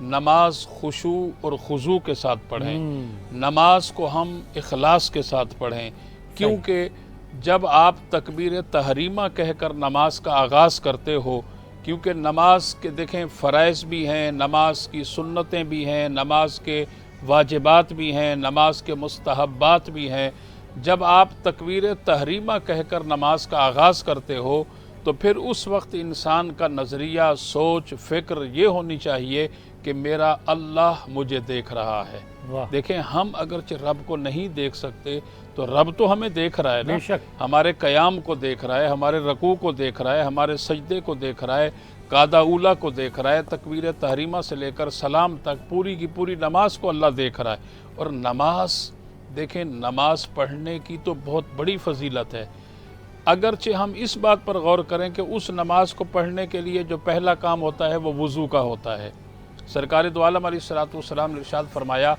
نماز خشوع اور خضوع کے ساتھ پڑھیں، نماز کو ہم اخلاص کے ساتھ پڑھیں، کیونکہ جب آپ تکبیر تحریمہ کہہ کر نماز کا آغاز کرتے ہو، کیونکہ نماز کے دیکھیں فرائض بھی ہیں، نماز کی سنتیں بھی ہیں، نماز کے واجبات بھی ہیں، نماز کے مستحبات بھی ہیں، جب آپ تکبیر تحریمہ کہہ کر نماز کا آغاز کرتے ہو تو پھر اس وقت انسان کا نظریہ، سوچ، فکر یہ ہونی چاہیے کہ میرا اللہ مجھے دیکھ رہا ہے۔ دیکھیں ہم اگرچہ رب کو نہیں دیکھ سکتے تو رب تو ہمیں دیکھ رہا ہے نا، ہمارے قیام کو دیکھ رہا ہے، ہمارے رکوع کو دیکھ رہا ہے، ہمارے سجدے کو دیکھ رہا ہے، قعدہ اولیٰ کو دیکھ رہا ہے، تکبیر تحریمہ سے لے کر سلام تک پوری کی پوری نماز کو اللہ دیکھ رہا ہے۔ اور نماز دیکھیں، نماز پڑھنے کی تو بہت بڑی فضیلت ہے، اگرچہ ہم اس بات پر غور کریں کہ اس نماز کو پڑھنے کے لیے جو پہلا کام ہوتا ہے وہ وضو کا ہوتا ہے۔ سرکار دو عالم علیہ الصلوۃ والسلام نے ارشاد فرمایا،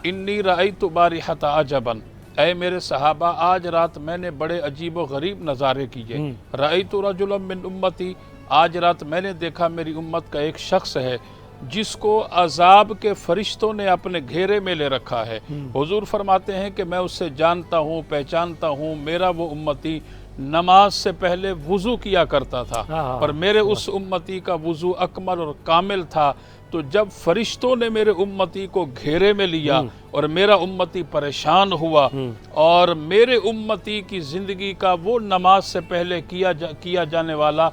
انی رأیت بارحۃ عجبا، اے میرے صحابہ آج رات میں نے بڑے عجیب و غریب نظارے کیے۔ رأیت رجلا من امتی، آج رات میں نے دیکھا میری امت کا ایک شخص ہے جس کو عذاب کے فرشتوں نے اپنے گھیرے میں لے رکھا ہے۔ حضور فرماتے ہیں کہ میں اس سے جانتا ہوں، پہچانتا ہوں، میرا وہ امتی نماز سے پہلے وضو کیا کرتا تھا، اور میرے اس امتی کا وضو اکمل اور کامل تھا۔ تو جب فرشتوں نے میرے امتی کو گھیرے میں لیا اور میرا امتی پریشان ہوا، اور میرے امتی کی زندگی کا وہ نماز سے پہلے کیا جانے والا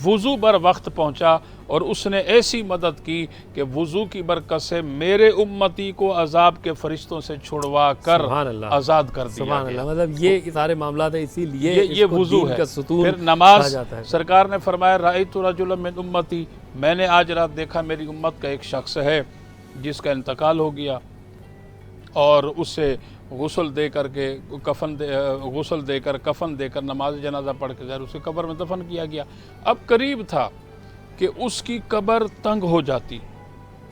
وضو بر وقت پہنچا، اور اس نے ایسی مدد کی کہ وضو کی برکت سے میرے امتی کو عذاب کے فرشتوں سے چھڑوا کر آزاد کر دیا سبحان گیا۔ اللہ، مطلب یہ سارے معاملات ہیں، اسی لیے یہ وضو ہے۔ پھر نماز، سرکار نے فرمایا رأیت رجلا من امتی، میں نے آج رات دیکھا میری امت کا ایک شخص ہے جس کا انتقال ہو گیا، اور اسے غسل دے کر کفن دے کر نماز جنازہ پڑھ کے اسے قبر میں دفن کیا گیا۔ اب قریب تھا کہ اس کی قبر تنگ ہو جاتی،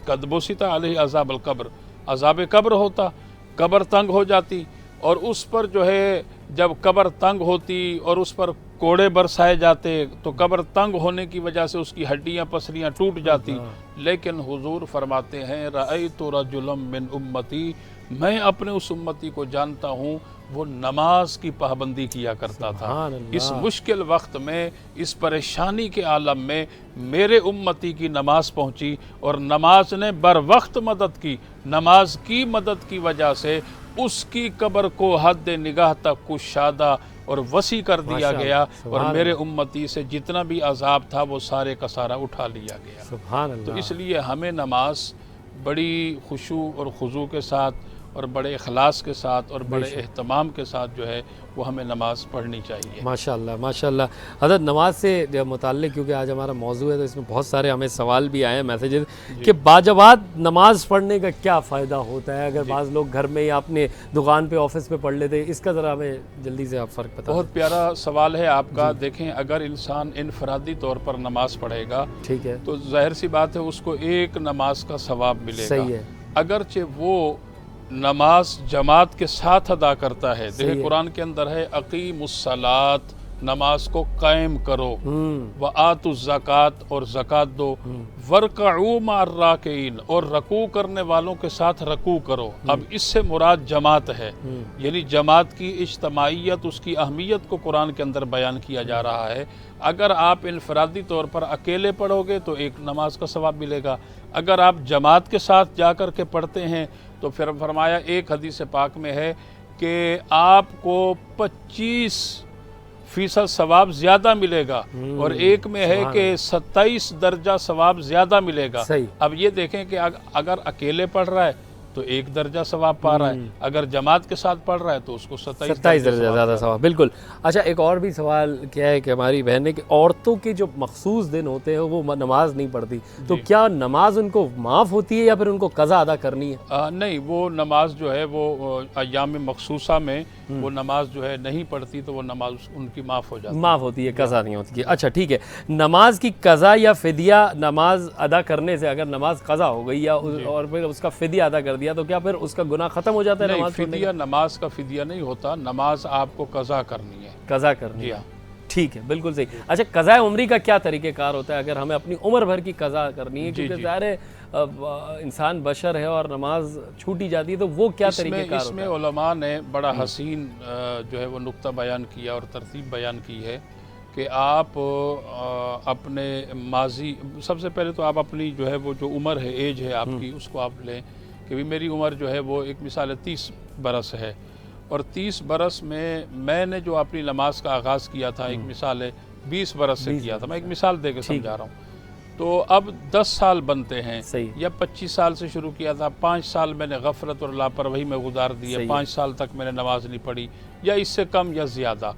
قد بسط علیہ عذاب القبر، عذاب قبر ہوتا، قبر تنگ ہو جاتی، اور اس پر جو ہے جب قبر تنگ ہوتی اور اس پر کوڑے برسائے جاتے تو قبر تنگ ہونے کی وجہ سے اس کی ہڈیاں پسلیاں ٹوٹ جاتی۔ لیکن حضور فرماتے ہیں رأیت رجلا من امتی، میں اپنے اس امتی کو جانتا ہوں، وہ نماز کی پابندی کیا کرتا تھا۔ اس مشکل وقت میں، اس پریشانی کے عالم میں میرے امتی کی نماز پہنچی، اور نماز نے بر وقت مدد کی، نماز کی مدد کی وجہ سے اس کی قبر کو حد نگاہ تک کشادہ اور وسیع کر دیا گیا، اور میرے امتی سے جتنا بھی عذاب تھا وہ سارے کا سارا اٹھا لیا گیا۔ سبحان اللہ۔ تو اس لیے ہمیں نماز بڑی خشوع اور خضوع کے ساتھ اور بڑے اخلاص کے ساتھ اور بڑے اہتمام کے ساتھ جو ہے وہ ہمیں نماز پڑھنی چاہیے۔ ماشاءاللہ ماشاءاللہ۔ حضرت نماز سے متعلق کیونکہ آج ہمارا موضوع ہے تو اس میں بہت سارے ہمیں سوال بھی آئے ہیں، میسیجز، کہ باجواد نماز پڑھنے کا کیا فائدہ ہوتا ہے؟ اگر بعض لوگ گھر میں یا اپنے دکان پہ، آفس پہ پڑھ لیتے، اس کا ذرا ہمیں جلدی سے آپ فرق بتائیں۔ بہت پیارا سوال ہے آپ کا۔ دیکھیں اگر انسان انفرادی طور پر نماز پڑھے گا، ٹھیک ہے، تو ظاہر سی بات ہے اس کو ایک نماز کا ثواب ملے گا۔ صحیح ہے۔ اگرچہ وہ نماز جماعت کے ساتھ ادا کرتا ہے، دیکھیں قرآن کے اندر ہے اقیم الصلاۃ، نماز کو قائم کرو، وآتوا الزکوٰۃ، اور زکوٰۃ دو، وارکعوا مع الراکعین، اور رکوع کرنے والوں کے ساتھ رکوع کرو۔ اب اس سے مراد جماعت ہے، یعنی جماعت کی اجتماعیت، اس کی اہمیت کو قرآن کے اندر بیان کیا جا رہا ہے۔ اگر آپ انفرادی طور پر اکیلے پڑھو گے تو ایک نماز کا ثواب ملے گا، اگر آپ جماعت کے ساتھ جا کر کے پڑھتے ہیں تو پھر فرمایا، ایک حدیث پاک میں ہے کہ آپ کو 25% ثواب زیادہ ملے گا، اور ایک میں ہے کہ 27 درجہ ثواب زیادہ ملے گا۔ اب یہ دیکھیں کہ اگر اکیلے پڑھ رہا ہے تو 1 درجہ ثواب پا رہا ہے، اگر جماعت کے ساتھ پڑھ رہا ہے تو اس کو 27 درجہ زیادہ ثواب۔ بالکل۔ اچھا، ایک اور بھی سوال کیا ہے کہ ہماری بہن نے کہ عورتوں کے جو مخصوص دن ہوتے ہیں وہ نماز نہیں پڑھتی، تو کیا نماز ان کو معاف ہوتی ہے یا پھر ان کو قضا ادا کرنی ہے؟ نہیں، وہ نماز جو ہے وہ ایام مخصوصہ میں وہ نماز جو ہے نہیں پڑھتی، تو وہ نماز ان کی معاف ہو جاتی ہے، معاف ہوتی ہے، قضا نہیں ہوتی ہے۔ اچھا ٹھیک ہے، نماز کی قضا یا فدیہ نماز ادا کرنے سے، اگر نماز قضا ہو گئی یا اور پھر اس کا فدیہ ادا کر دیا تو کیا پھر اس کا گناہ ختم ہو جاتا ہے؟ فدیہ، نماز کا فدیہ نہیں ہوتا، نماز آپ کو قضا کرنی ہے، قضا کرنی ہے۔ ٹھیک ہے، بالکل صحیح. اچھا قضاء عمری کا کیا طریقہ کار ہوتا ہے اگر ہمیں اپنی عمر بھر کی قضا کرنی ہے؟ کیونکہ ظاہر ہے انسان بشر ہے اور نماز چھوٹی جاتی ہے، تو وہ کیا طریقہ کار ہوتا ہے؟ اس میں علماء نے بڑا حسین جو ہے وہ نقطہ بیان کیا اور ترتیب بیان کی ہے کہ آپ اپنے ماضی، سب سے پہلے تو آپ اپنی جو ہے وہ جو عمر ہے، ایج ہے آپ کی، اس کو آپ لیں کہ بھی میری عمر جو ہے وہ ایک مثال 30 برس ہے، اور 30 برس میں نے جو اپنی نماز کا آغاز کیا تھا ایک مثال ہے 20 برس سے کیا تھا. میں ایک مثال دے کے سمجھا رہا ہوں. تو اب 10 سال بنتے ہیں، یا 25 سال سے شروع کیا تھا، 5 سال میں نے غفلت اور لاپرواہی میں گزار دیے، 5 سال تک میں نے نماز نہیں پڑھی، یا اس سے کم یا زیادہ.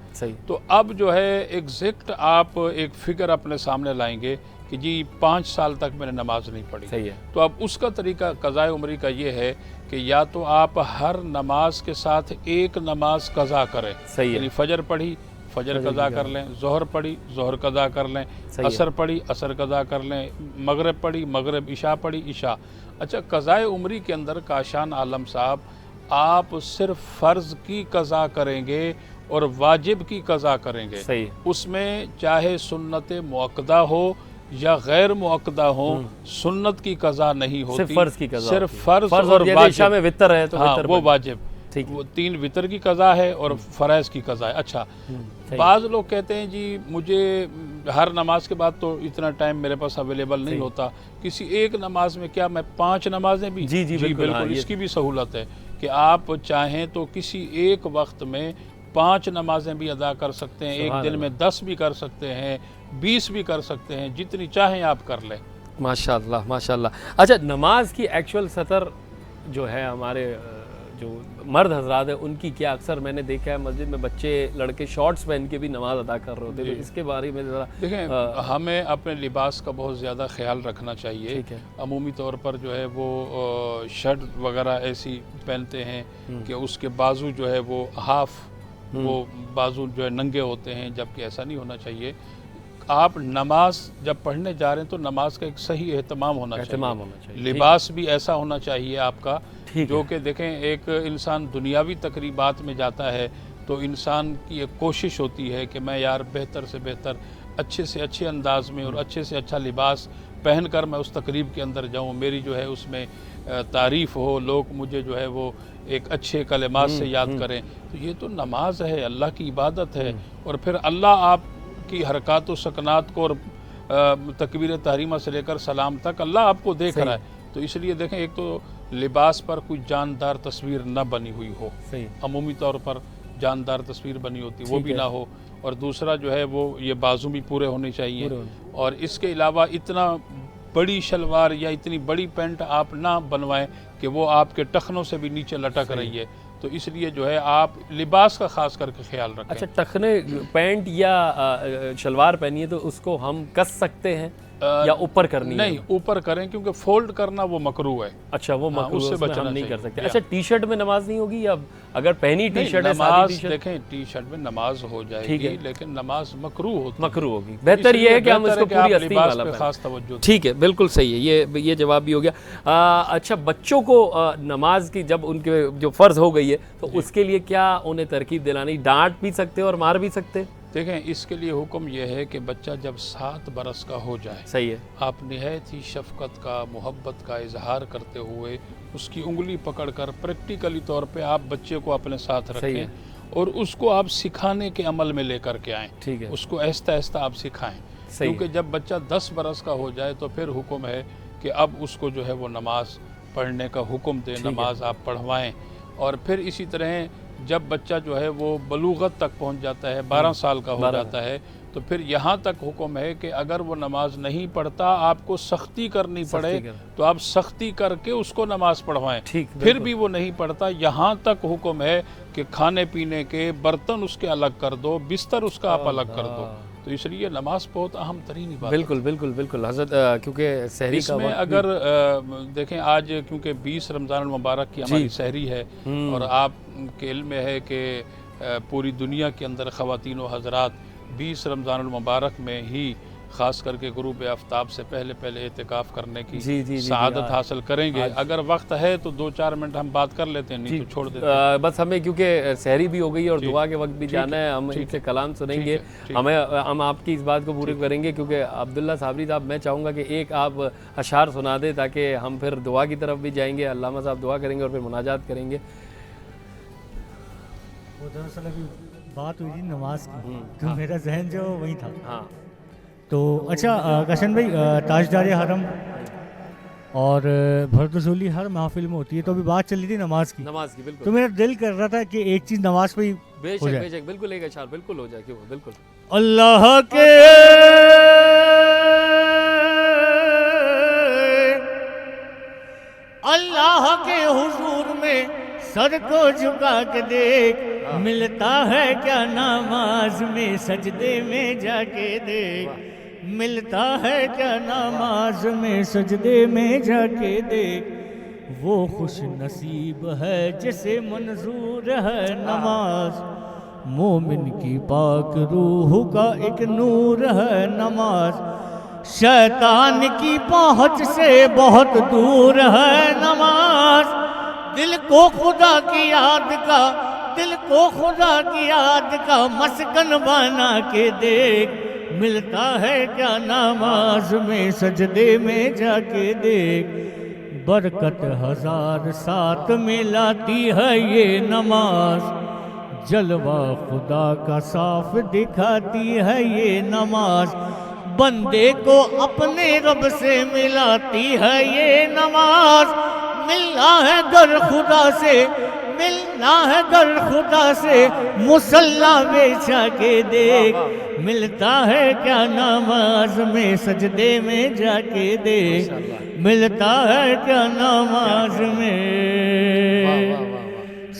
تو اب جو ہے ایگزیکٹ آپ ایک فگر اپنے سامنے لائیں گے کہ جی 5 سال تک میں نے نماز نہیں پڑھی. تو اب اس کا طریقہ قضاء عمری کا یہ ہے کہ یا تو آپ ہر نماز کے ساتھ ایک نماز قضا کریں، یعنی فجر پڑھی فجر قضا کر لیں، ظہر پڑھی ظہر قضا کر لیں، عصر پڑھی عصر قضا کر لیں، مغرب پڑھی مغرب، عشاء پڑھی عشاء. اچھا قضاء عمری کے اندر کاشان عالم صاحب آپ صرف فرض کی قضا کریں گے اور واجب کی قضا کریں گے. اس میں چاہے سنت مؤکدہ ہو یا غیر مؤکدہ ہو، سنت کی قضا نہیں ہوتی، صرف فرض کی قضا، صرف فرض اور عشاء میں وتر ہے تو وہ واجب، وہ 3 وتر کی قضا ہے اور فرائض کی قضا ہے. اچھا بعض لوگ کہتے ہیں جی مجھے ہر نماز کے بعد تو اتنا ٹائم میرے پاس اویلیبل نہیں ہوتا، کسی ایک نماز میں کیا میں 5 نمازیں بھی؟ جی بالکل اس کی بھی سہولت ہے کہ آپ چاہیں تو کسی ایک وقت میں 5 نمازیں بھی ادا کر سکتے ہیں، ایک دن میں 10 بھی کر سکتے ہیں، 20 بھی کر سکتے ہیں، جتنی چاہیں آپ کر لیں. ماشاءاللہ ماشاءاللہ. اچھا نماز کی ایکچول سطر جو ہے ہمارے جو مرد حضرات ہیں ان کی کیا، اکثر میں نے دیکھا ہے مسجد میں بچے لڑکے شارٹس پہن کے بھی نماز ادا کر رہے ہوتے ہیں، تو اس کے بارے میں ذرا دیکھیں ہمیں اپنے لباس کا بہت زیادہ خیال رکھنا چاہیے. عمومی طور پر جو ہے وہ شرٹ وغیرہ ایسی پہنتے ہیں کہ اس کے بازو جو ہے وہ ہاف، وہ بازو جو ہے ننگے ہوتے ہیں، جبکہ ایسا نہیں ہونا چاہیے. آپ نماز جب پڑھنے جا رہے ہیں تو نماز کا ایک صحیح اہتمام ہونا چاہیے، لباس بھی ایسا ہونا چاہیے آپ کا جو کہ دیکھیں ایک انسان دنیاوی تقریبات میں جاتا ہے تو انسان کی ایک کوشش ہوتی ہے کہ میں یار بہتر سے بہتر، اچھے سے اچھے انداز میں اور اچھے سے اچھا لباس پہن کر میں اس تقریب کے اندر جاؤں، میری جو ہے اس میں تعریف ہو، لوگ مجھے جو ہے وہ ایک اچھے کلمات سے یاد کریں. تو یہ تو نماز ہے، اللہ کی عبادت ہے، اور پھر اللہ آپ کی حرکات و سکنات کو اور تکبیر تحریمہ سے لے کر سلام تک اللہ آپ کو دیکھ رہا ہے. تو اس لیے دیکھیں ایک تو لباس پر کوئی جاندار تصویر نہ بنی ہوئی ہو، عمومی طور پر جاندار تصویر بنی ہوتی وہ بھی نہ ہو، اور دوسرا جو ہے وہ یہ بازو بھی پورے ہونے چاہیے، اور اس کے علاوہ اتنا بڑی شلوار یا اتنی بڑی پینٹ آپ نہ بنوائیں کہ وہ آپ کے ٹخنوں سے بھی نیچے لٹک رہی ہے. تو اس لیے جو ہے آپ لباس کا خاص کر کے خیال رکھیں. اچھا ٹخنے پینٹ یا شلوار پہنی ہے تو اس کو ہم کس سکتے ہیں یا اوپر کرنی ہے؟ نہیں اوپر کریں، کیونکہ فولڈ کرنا وہ مکروہ ہے. اچھا وہ مکروہ اس سے ہم بچنا نہیں کر چاہیے. سکتے. اچھا ٹی شرٹ میں نماز نہیں ہوگی، یا اگر پہنی ٹی شرٹ ہے نماز دیکھیں ٹی شرٹ میں نماز ہو جائے گی لیکن نماز مکروہ ہوتی ہے. مکروہ ہوگی. بہتر یہ ہے کہ ہم اس کو پوری آستین والا پہنیں. خاص توجہ. ٹھیک ہے بالکل صحیح ہے، یہ جواب بھی ہو گیا. اچھا بچوں کو نماز کی جب ان کے جو فرض ہو گئی ہے تو اس کے لیے کیا انہیں ترکیب دلانی؟ ڈانٹ بھی سکتے اور مار بھی سکتے؟ دیکھیں اس کے لیے حکم یہ ہے کہ بچہ جب 7 برس کا ہو جائے، صحیح ہے، آپ نہایت ہی شفقت کا، محبت کا اظہار کرتے ہوئے اس کی انگلی پکڑ کر پریکٹیکلی طور پہ آپ بچے کو اپنے ساتھ رکھیں اور اس کو آپ سکھانے کے عمل میں لے کر کے آئیں. ٹھیک ہے، اس کو آہستہ آہستہ آپ سکھائیں. کیونکہ جب بچہ 10 برس کا ہو جائے تو پھر حکم ہے کہ اب اس کو جو ہے وہ نماز پڑھنے کا حکم دیں، نماز آپ پڑھوائیں. اور پھر اسی طرح جب بچہ جو ہے وہ بلوغت تک پہنچ جاتا ہے، 12 سال کا ہو جاتا ہے، تو پھر یہاں تک حکم ہے کہ اگر وہ نماز نہیں پڑھتا، آپ کو سختی کرنی پڑے تو آپ سختی کر کے اس کو نماز پڑھوائیں. پھر بھی وہ نہیں پڑھتا، یہاں تک حکم ہے کہ کھانے پینے کے برتن اس کے الگ کر دو، بستر اس کا آپ الگ کر دو. تو اس لیے نماز بہت اہم ترین بات ہے. بالکل بالکل بالکل حضرت، کیونکہ سحری اس میں اگر دیکھیں آج کیونکہ 20 رمضان المبارک کی ہماری سحری ہے، اور آپ کے علم میں ہے کہ پوری دنیا کے اندر خواتین و حضرات 20 رمضان المبارک میں ہی خاص کر کے غروب آفتاب سے پہلے پہلے اعتکاف کرنے کی جی سعادت حاصل کریں گے. اگر وقت ہے تو 2-4 منٹ ہم بات کر لیتے ہیں, نہیں تو چھوڑ دیتے ہیں. بس ہمیں کیونکہ سحری بھی ہو گئی اور دعا کے وقت بھی جانا ہے, ہم ان سے کلام سنیں گے. ہم آپ کی اس بات کو پوری کریں گے, کیونکہ عبداللہ صابری صاحب میں چاہوں گا کہ ایک آپ اشعار سنا دیں تاکہ ہم پھر دعا کی طرف بھی جائیں گے. علامہ صاحب دعا کریں گے اور پھر مناجات کریں گے. وہ دراصل ابھی بات ہوئی تھی نماز کی, تو میرا ذہن جو وہی تھا. ہاں تو اچھا کشن بھائی, تاجدار حرم اور بھردسولی ہر محفل میں ہوتی ہے, تو ابھی بات چل رہی تھی نماز کی. بالکل. تو میرا دل کر رہا تھا کہ ایک چیز نماز پہ ہی بے ہو شک جائے. بے شک, بالکل ایک اشعار بالکل ہو جائے. کیوں بالکل. اللہ کے حضور میں سر کو جھکا کے دیکھ, ملتا ہے کیا نماز میں سجدے میں جا کے دیکھ, ملتا ہے کیا نماز میں سجدے میں جا کے دیکھ. وہ خوش نصیب ہے جسے منظور ہے نماز, مومن کی پاک روح کا ایک نور ہے نماز. شیطان کی پہنچ سے بہت دور ہے نماز. دل کو خدا کی یاد کا, دل کو خدا کی یاد کا مسکن بنا کے دیکھ, ملتا ہے کیا نماز میں سجدے میں جا کے دیکھ. برکت ہزار ساتھ میں لاتی ہے یہ نماز, جلوہ خدا کا صاف دکھاتی ہے یہ نماز. بندے کو اپنے رب سے ملاتی ہے یہ نماز. ملنا ہے گر خدا سے, ملنا ہے گر خدا سے مصلی بچھا کے دیکھ, ملتا ہے کیا نماز میں سجدے میں جا کے دیکھ, ملتا ہے کیا نماز میں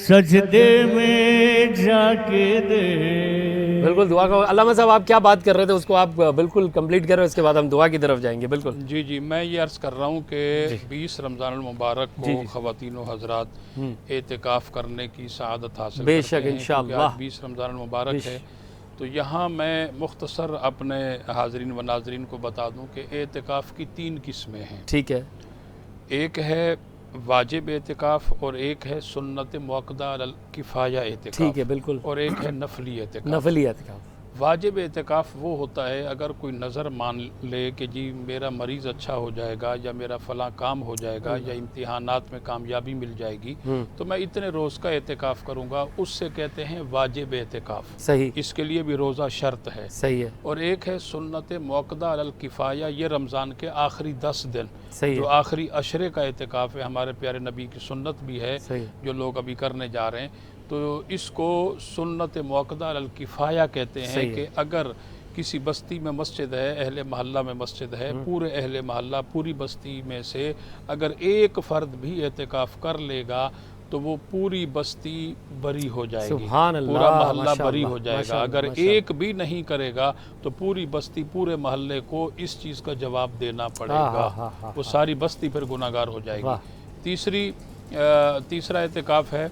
سجدے میں جا کے دیکھ. بالکل دعا کا. علامہ صاحب آپ کیا بات کر رہے تھے اس کو آپ بالکل کمپلیٹ کریں, اس کے بعد ہم دعا کی طرف جائیں گے. بالکل. جی میں یہ عرض کر رہا ہوں کہ 20 رمضان المبارک کو خواتین و حضرات اعتکاف کرنے کی سعادت حاصل بے کرتے شک ہیں. انشاءاللہ. 20 رمضان المبارک ہے, تو یہاں میں مختصر اپنے حاضرین و ناظرین کو بتا دوں کہ اعتکاف کی 3 قسمیں ہیں. ٹھیک ہے. ایک ہے واجب اعتکاف, اور ایک ہے سنت موقدہ علی الکفایہ اعتکاف. ٹھیک ہے بالکل. اور ایک ہے نفلی اعتکاف. نفلی اعتکاف. واجب اعتکاف وہ ہوتا ہے اگر کوئی نظر مان لے کہ جی میرا مریض اچھا ہو جائے گا, یا میرا فلاں کام ہو جائے گا, یا امتحانات میں کامیابی مل جائے گی, تو میں اتنے روز کا اعتکاف کروں گا, اس سے کہتے ہیں واجب اعتکاف. صحیح. اس کے لیے بھی روزہ شرط ہے. صحیح ہے. اور ایک ہے سنت موقدہ علی الکفایہ, یہ رمضان کے آخری 10 دن صحیح جو ہے. آخری عشرے کا اعتکاف ہے, ہمارے پیارے نبی کی سنت بھی ہے صحیح. جو لوگ ابھی کرنے جا رہے ہیں. تو اس کو سنت موقدہ علی الکفایہ کہتے ہیں کہ اگر کسی بستی میں مسجد ہے, اہل محلہ میں مسجد ہے, پورے اہل محلہ پوری بستی میں سے اگر ایک فرد بھی اعتکاف کر لے گا تو وہ پوری بستی بری ہو جائے گی, سبحان اللہ, پورا محلہ بری ہو جائے گا. اگر ایک بھی نہیں کرے گا تو پوری بستی پورے محلے کو اس چیز کا جواب دینا پڑے گا, وہ ساری بستی پھر گناہگار ہو جائے گی. تیسرا اعتکاف ہے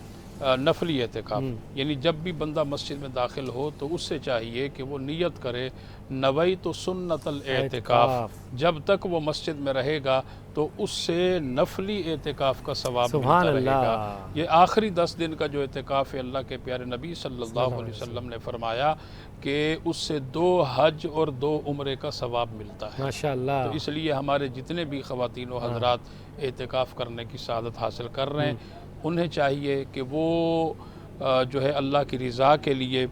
نفلی اعتکاف, یعنی جب بھی بندہ مسجد میں داخل ہو تو اس سے چاہیے کہ وہ نیت کرے نویت سنت الاعتکاف. جب تک وہ مسجد میں رہے گا تو اس سے نفلی اعتکاف کا ثواب ملتا رہے گا. یہ آخری 10 دن کا جو اعتکاف ہے, اللہ کے پیارے نبی صلی اللہ علیہ وسلم نے فرمایا کہ اس سے 2 حج اور 2 عمرے کا ثواب ملتا ہے. ماشاءاللہ. تو اس لیے ہمارے جتنے بھی خواتین و حضرات اعتکاف کرنے کی سعادت حاصل کر رہے ہیں, انہیں چاہیے کہ وہ جو ہے اللہ کی رضا کے لیے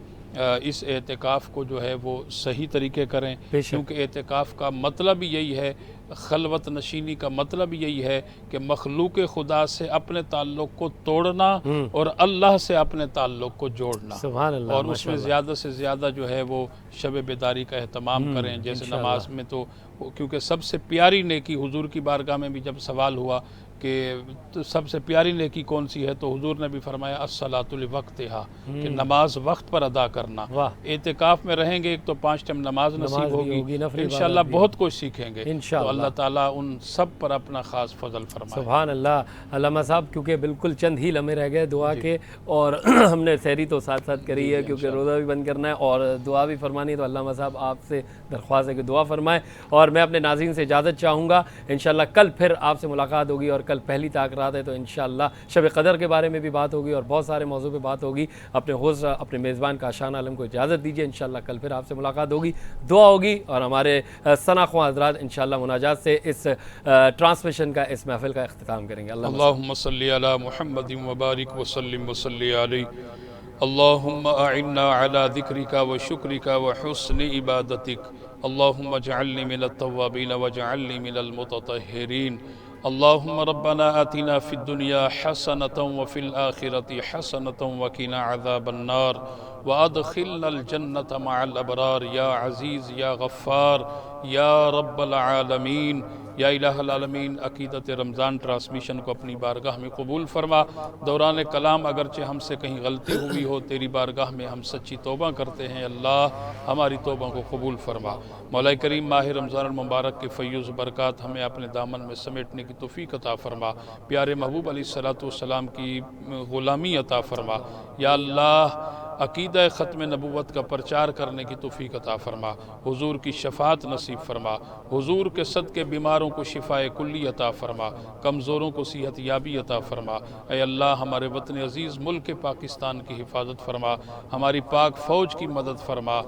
اس اعتکاف کو جو ہے وہ صحیح طریقے کریں, کیونکہ اعتکاف کا مطلب یہی ہے, خلوت نشینی کا مطلب یہی ہے کہ مخلوق خدا سے اپنے تعلق کو توڑنا اور اللہ سے اپنے تعلق کو جوڑنا. سبحان اللہ. اور اس میں زیادہ سے زیادہ جو ہے وہ شب بیداری کا اہتمام کریں. جیسے نماز میں تو کیونکہ سب سے پیاری نیکی, حضور کی بارگاہ میں بھی جب سوال ہوا کہ تو سب سے پیاری نیکی کون سی ہے، تو حضور نے بھی فرمایا الصلاۃ لوقتہا، کہ نماز وقت پر ادا کرنا۔ واہ۔ اعتکاف میں رہیں گے ایک تو 5 ٹائم نماز نصیب بھی ہوگی، ہوگی، نفل انشاءاللہ عبادت بھی بہت کچھ سیکھیں گے، انشاءاللہ۔ تو اللہ تعالیٰ ان سب پر اپنا خاص فضل فرمائے۔ سبحان اللہ۔ علامہ صاحب کیونکہ بالکل چند ہی لمحے رہ گئے دعا کے، اور ہم نے سحری تو ساتھ ساتھ کری ہے کیونکہ روزہ بھی بند کرنا ہے اور دعا بھی فرمانی ہے، تو علامہ صاحب آپ سے درخواست ہے کہ دعا فرمائیں، اور میں اپنے ناظرین سے اجازت چاہوں گا۔ انشاءاللہ کل پھر آپ سے ملاقات ہوگی، اور کل پہلی طاق رات ہے تو انشاءاللہ شب قدر کے بارے میں بھی بات ہوگی اور بہت سارے موضوع پہ بات ہوگی۔ اپنے ہوسٹ اپنے میزبان کاشان عالم کو اجازت دیجیے، انشاءاللہ کل پھر آپ سے ملاقات ہوگی، دعا ہوگی، اور ہمارے ثنا خواں حضرات انشاءاللہ مناجات سے اس ٹرانسمیشن کا، اس محفل کا اختتام کریں گے۔ اللہم صلی علی محمد وبارک وسلم وصلی علیہ۔ اللہم اعنا علی ذکرک وشکرک وحسن عبادتک۔ اللہم اجعلنی من التوابین واجعلنی من المتطہرین۔ اللہم ربنا آتنا فی الدنیا حسنة وفی الآخرة حسنة وقنا عذاب النار وادخلنا الجنة مع الابرار یا عزیز یا غفار یا رب العالمین۔ یا الہ العالمین، عقیدت رمضان ٹرانسمیشن کو اپنی بارگاہ میں قبول فرما۔ دوران کلام اگرچہ ہم سے کہیں غلطی ہوئی ہو، تیری بارگاہ میں ہم سچی توبہ کرتے ہیں، اللہ ہماری توبہ کو قبول فرما۔ مولا کریم ماہ رمضان المبارک کے فیض و برکات ہمیں اپنے دامن میں سمیٹنے کی توفیق عطا فرما۔ پیارے محبوب علیہ السلام کی غلامی عطا فرما۔ یا اللہ عقیدہ ختم نبوت کا پرچار کرنے کی توفیق عطا فرما۔ حضور کی شفاعت نصیب فرما۔ حضور کے صدقے بیماروں کو شفاء کلی عطا فرما، کمزوروں کو صحت یابی عطا فرما۔ اے اللہ ہمارے وطن عزیز ملک پاکستان کی حفاظت فرما، ہماری پاک فوج کی مدد فرما۔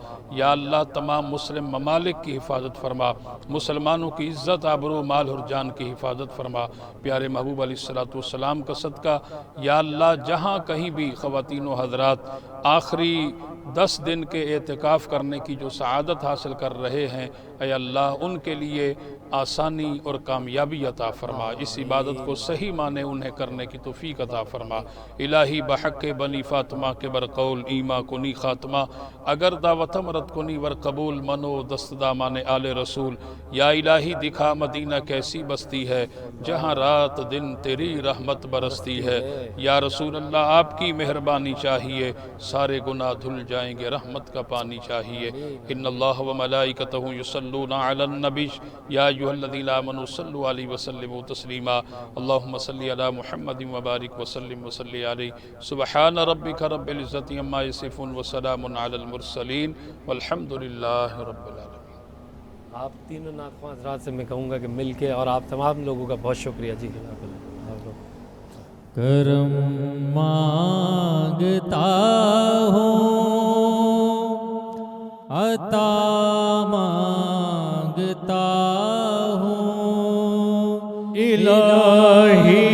یا اللہ تمام مسلم ممالک کی حفاظت فرما، مسلمانوں کی عزت آبرو مال اور جان کی حفاظت فرما۔ پیارے محبوب علیہ السلام کا صدقہ یا اللہ جہاں کہیں بھی خواتین و حضرات آخری 10 دن کے اعتکاف کرنے کی جو سعادت حاصل کر رہے ہیں، اے اللہ ان کے لیے آسانی اور کامیابی عطا فرما، اس عبادت کو صحیح معنی انہیں کرنے کی توفیق عطا فرما۔ الہی بحق بنی فاطمہ کے برقول ایما کنی خاتمہ، اگر دعوتم رد کنی ور قبول منو دست دامان آل رسول۔ یا الہی دکھا مدینہ کیسی بستی ہے جہاں رات دن تیری رحمت برستی ہے۔ یا رسول اللہ آپ کی مہربانی چاہیے، سارے گناہ دھل جائیں گے، رحمت کا پانی چاہیے۔ ان اللہ و ملائکتہ یصلون علی النبی یا ایھا الذین آمنوا صلوا علیہ وسلموا تسلیما۔ اللہم صلی علی محمد وبارک وسلم وصلی علیہ۔ سبحان ربک رب العزت عما یصفون وسلام علی المرسلین والحمد للہ رب العالمین۔ آپ تینوں ناخواں حضرات سے میں کہوں گا کہ مل کے، اور آپ تمام لوگوں کا بہت شکریہ جی۔ کرم مانگتا ہوں، عطا مانگتا ہوں، الہی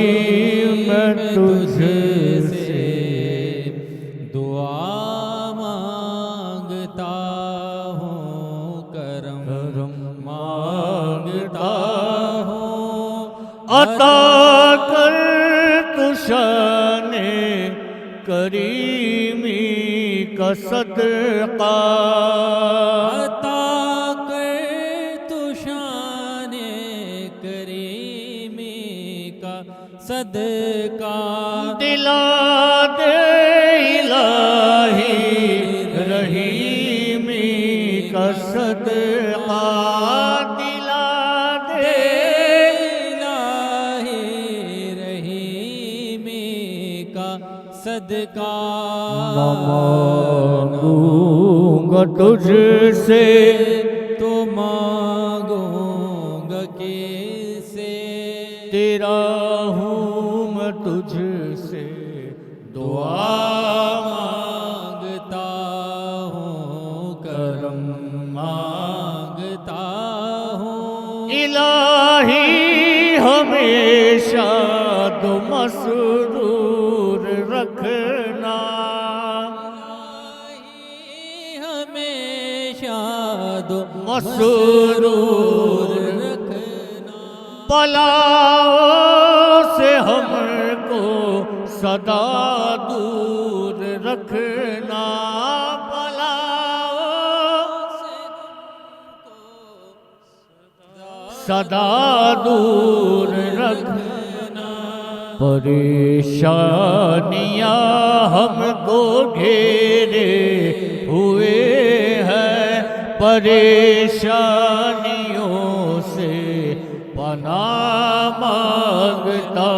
میں تجھ سے دعا مانگتا ہوں، کرم مانگتا ہوں، عطا کر تو شان کریمی کا صدقہ، عطا کر تو شان کریمی کا صدقہ، دلا دے الہی رحیمی کا صدقہ، دلا دے الہی رحیمی کا صدقہ، مانگوں گا تجھ سے تو مانگوں گا کس سے، تیرا ہوں میں تجھ سے دعا مانگتا ہوں، کرم مانگتا ہوں، الہی ہمیشہ تو مسرور رکھنا، ہمیشہ تو مسرور رکھنا، بلاؤں سے ہم کو سدا دور رکھنا، بلاؤں سے سدا دور رکھنا، پریشانیاں ہم کو گھیرے ہوئے ہیں، پریشانیوں سے پناہ مانگتا